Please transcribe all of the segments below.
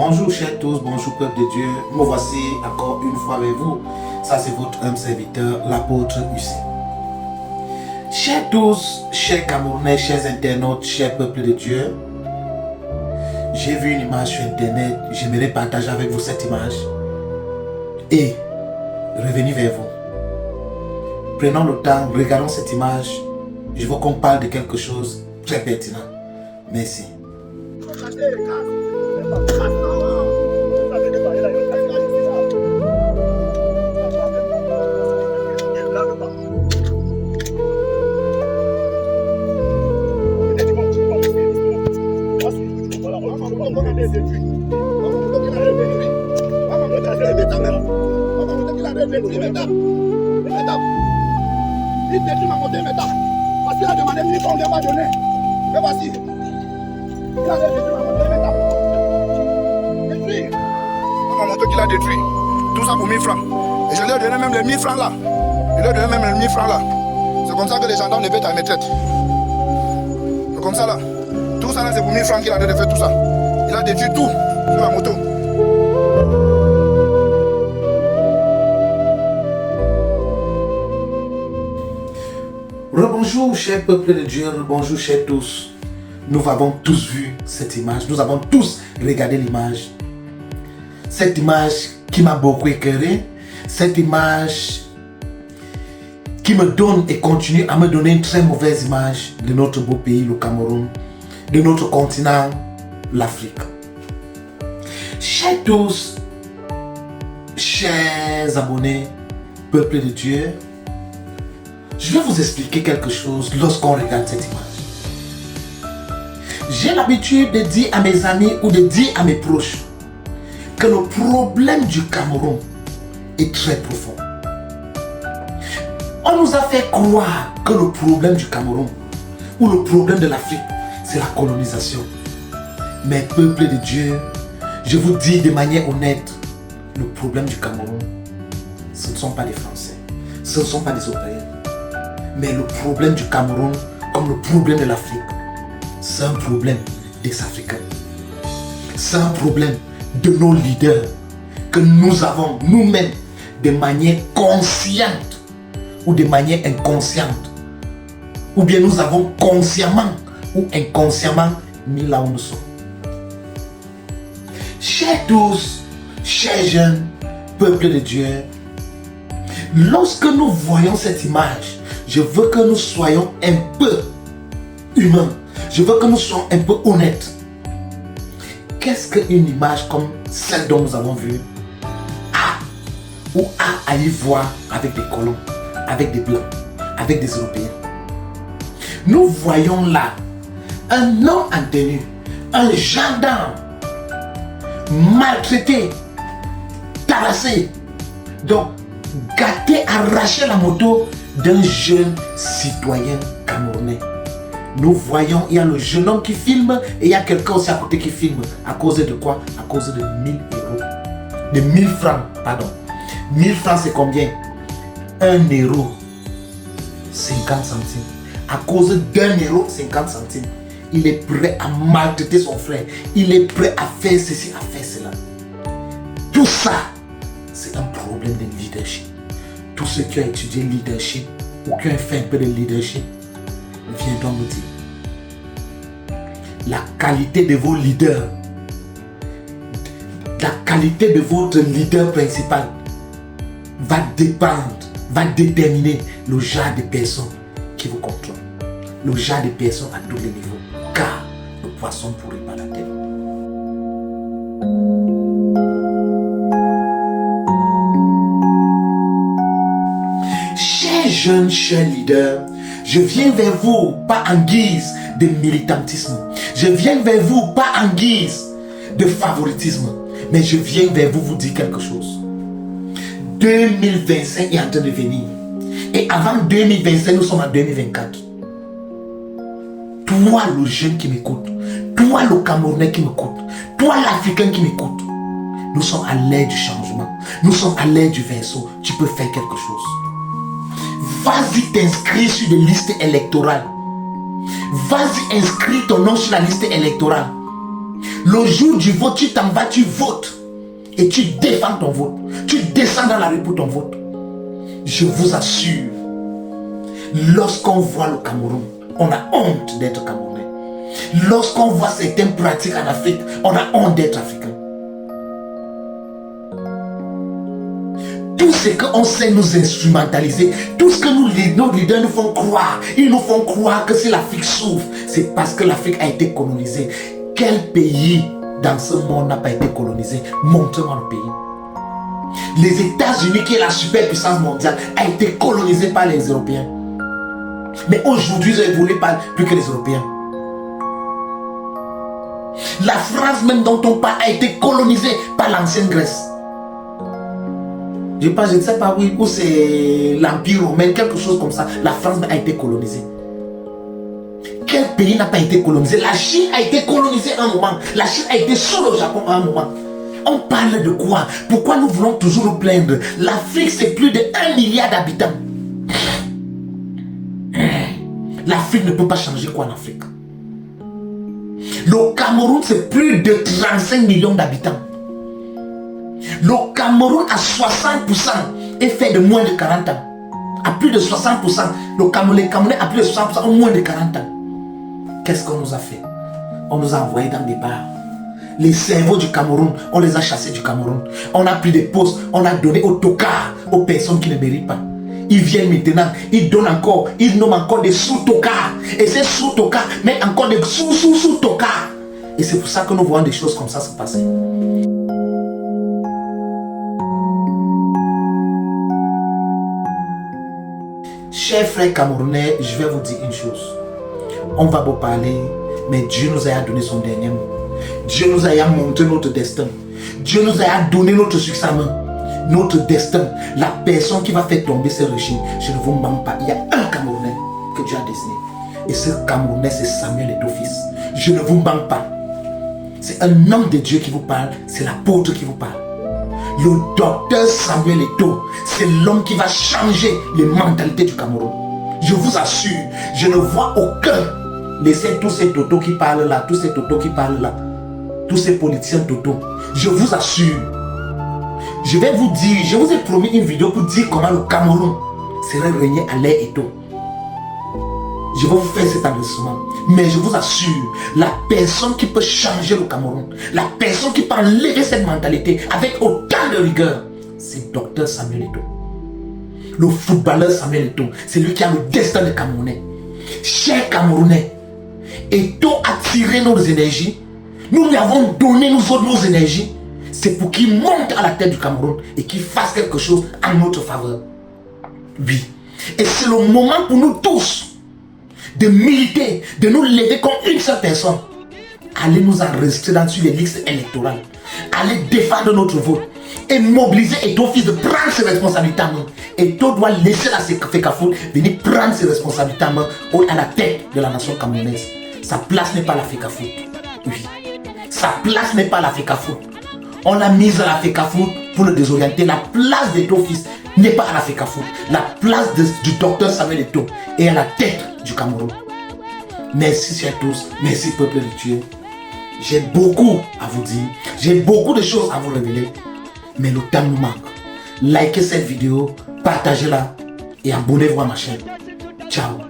Bonjour chers tous, bonjour peuple de Dieu. Me voici encore une fois avec vous. Ça c'est votre humble serviteur, l'apôtre Hussein. Chers tous, chers Camerounais, chers internautes, chers peuple de Dieu. J'ai vu une image sur internet, j'aimerais partager avec vous cette image. Et revenir vers vous. Prenons le temps, regardons cette image. Je veux qu'on parle de quelque chose de très pertinent. Merci. Il détruit ma montée métal. Parce qu'il a demandé 1000 francs, on ne lui a pas donné. Mais voici. Il a détruit ma montée métal. Détruit. Ma montée qu'il a détruit. Tout ça pour 1000 francs. Et je lui ai donné même les 1000 francs là. Je lui ai donné même les 1000 francs là. C'est comme ça que les gendarmes ne payent à mes traites. C'est comme ça là. Tout ça là, c'est pour 1000 francs qu'il a donné de faire tout ça. Il a détruit tout sur ma moto. Rebonjour chers peuple de Dieu, rebonjour chers tous. Nous avons tous vu cette image, nous avons tous regardé l'image. Cette image qui m'a beaucoup écœuré, cette image qui me donne et continue à me donner une très mauvaise image de notre beau pays, le Cameroun, de notre continent, l'Afrique. Chers tous, chers abonnés, peuple de Dieu, je vais vous expliquer quelque chose lorsqu'on regarde cette image. J'ai l'habitude de dire à mes amis ou de dire à mes proches que le problème du Cameroun est très profond. On nous a fait croire que le problème du Cameroun ou le problème de l'Afrique, c'est la colonisation. Mais peuple de Dieu, je vous dis de manière honnête, le problème du Cameroun, ce ne sont pas des Français, ce ne sont pas des Européens. Mais le problème du Cameroun, comme le problème de l'Afrique, c'est un problème des Africains. C'est un problème de nos leaders que nous avons nous-mêmes de manière consciente ou de manière inconsciente. Ou bien nous avons consciemment ou inconsciemment mis là où nous sommes. Chers tous, chers jeunes, peuple de Dieu, lorsque nous voyons cette image, je veux que nous soyons un peu humains. Je veux que nous soyons un peu honnêtes. Qu'est-ce qu'une image comme celle dont nous avons vu a à y voir avec des colons, avec des blancs, avec des Européens? Nous voyons là un homme en tenue, un gendarme maltraité, tabassé, donc gâté, arraché la moto d'un jeune citoyen camerounais. Nous voyons, il y a le jeune homme qui filme et il y a quelqu'un aussi à côté qui filme. À cause de quoi? À cause de 1000 euros. De 1000 francs, pardon. 1000 francs c'est combien? 1 euro 50 centimes. À cause d'1 euro 50 centimes, il est prêt à maltraiter son frère. Il est prêt à faire ceci, à faire cela. Tout ça, c'est un problème de leadership. Tous ceux qui ont étudié le leadership ou qui ont fait un peu de leadership, viendront nous dire. La qualité de vos leaders, la qualité de votre leader principal va dépendre, va déterminer le genre de personnes qui vous contrôlent. Le genre de personnes à tous les niveaux. Car le poisson ne pourrit pas la terre. Jeunes, chers leaders, je viens vers vous pas en guise de militantisme. Je viens vers vous pas en guise de favoritisme. Mais je viens vers vous vous dire quelque chose. 2025 est en train de venir. Et avant 2025, nous sommes en 2024. Toi, le jeune qui m'écoute, toi, le Camerounais qui m'écoute, toi, l'Africain qui m'écoute, nous sommes à l'ère du changement. Nous sommes à l'ère du verseau. Tu peux faire quelque chose. Vas-y t'inscrire sur des listes électorales. Vas-y inscris ton nom sur la liste électorale. Le jour du vote, tu t'en vas, tu votes. Et tu défends ton vote. Tu descends dans la rue pour ton vote. Je vous assure, lorsqu'on voit le Cameroun, on a honte d'être Camerounais. Lorsqu'on voit certaines pratiques en Afrique, on a honte d'être Africain. Tout ce qu'on sait nous instrumentaliser, tout ce que nos leaders nous font croire, ils nous font croire que si l'Afrique souffre, c'est parce que l'Afrique a été colonisée. Quel pays dans ce monde n'a pas été colonisé? Montre-moi le pays. Les États-Unis, qui est la superpuissance mondiale, a été colonisé par les Européens. Mais aujourd'hui, ils ont évolué plus que les Européens. La France, même dont on parle, a été colonisée par l'ancienne Grèce. Je ne sais pas où c'est l'Empire romain, quelque chose comme ça. La France a été colonisée. Quel pays n'a pas été colonisé? La Chine a été colonisée à un moment. La Chine a été sous le Japon à un moment. On parle de quoi? Pourquoi nous voulons toujours nous plaindre? L'Afrique, c'est plus de 1 milliard d'habitants. L'Afrique ne peut pas changer quoi en Afrique? Le Cameroun, c'est plus de 35 millions d'habitants. Le Cameroun à 60% est fait de moins de 40 ans. À plus de 60%. Les Camerounais à plus de 60% ont moins de 40 ans. Qu'est-ce qu'on nous a fait? On nous a envoyés dans des bars. Les cerveaux du Cameroun, on les a chassés du Cameroun. On a pris des postes, on a donné aux tocards, aux personnes qui ne méritent pas. Ils viennent maintenant, ils donnent encore, ils nomment encore des sous-tocards. Et ces sous-tocards mettent encore des sous-tocards. Et c'est pour ça que nous voyons des choses comme ça se passer. Chers frères camerounais, je vais vous dire une chose. On va beau parler, mais Dieu nous a donné son dernier mot. Dieu nous a montré notre destin. Dieu nous a donné notre succès, notre destin. La personne qui va faire tomber ce régime, je ne vous mens pas. Il y a un Camerounais que Dieu a dessiné. Et ce Camerounais, c'est Samuel Eto'o fils. Je ne vous mens pas. C'est un homme de Dieu qui vous parle. C'est l'apôtre qui vous parle. Le docteur Samuel Eto'o, c'est l'homme qui va changer les mentalités du Cameroun. Je vous assure, je ne vois aucun. Laissez tous ces totos qui parlent là, tous ces totos qui parlent là, tous ces politiciens totos. Je vous assure, je vais vous dire, je vous ai promis une vidéo pour dire comment le Cameroun serait régné à l'ère Eto'o. Je vais vous faire cet enregistrement. Mais je vous assure, la personne qui peut changer le Cameroun, la personne qui peut enlever cette mentalité avec autant de rigueur, c'est Dr Samuel Eto'o. Le footballeur Samuel Eto'o, c'est lui qui a le destin des Camerounais. Chers Camerounais, Eto'o a tiré nos énergies. Nous lui avons donné nos énergies. C'est pour qu'il monte à la tête du Cameroun et qu'il fasse quelque chose en notre faveur. Oui. Et c'est le moment pour nous tous de militer, de nous lever comme une seule personne. Allez nous enregistrer dans les listes électorales. Allez défendre notre vote. Et mobiliser Eto'o fils de prendre ses responsabilités en main. Eto'o doit laisser la FECAFOOT venir prendre ses responsabilités en main à la tête de la nation camerounaise. Sa place n'est pas la FECAFOOT. Oui. Sa place n'est pas la FECAFOOT. On l'a mise à la FECAFOOT pour le désorienter. La place d'Eto'o fils n'est pas à la FECAFOOT. La place du docteur Samuel Eto'o est à la tête du Cameroun. Merci à tous. Merci peuple de Dieu. J'ai beaucoup à vous dire. J'ai beaucoup de choses à vous révéler. Mais le temps nous manque. Likez cette vidéo, partagez-la et abonnez-vous à ma chaîne. Ciao.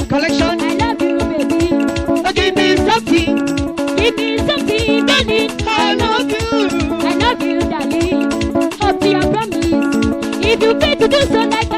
Collection. I love you, baby. Oh, give me something, baby. I love you, darling. Up to your promise. If you fail to do so, like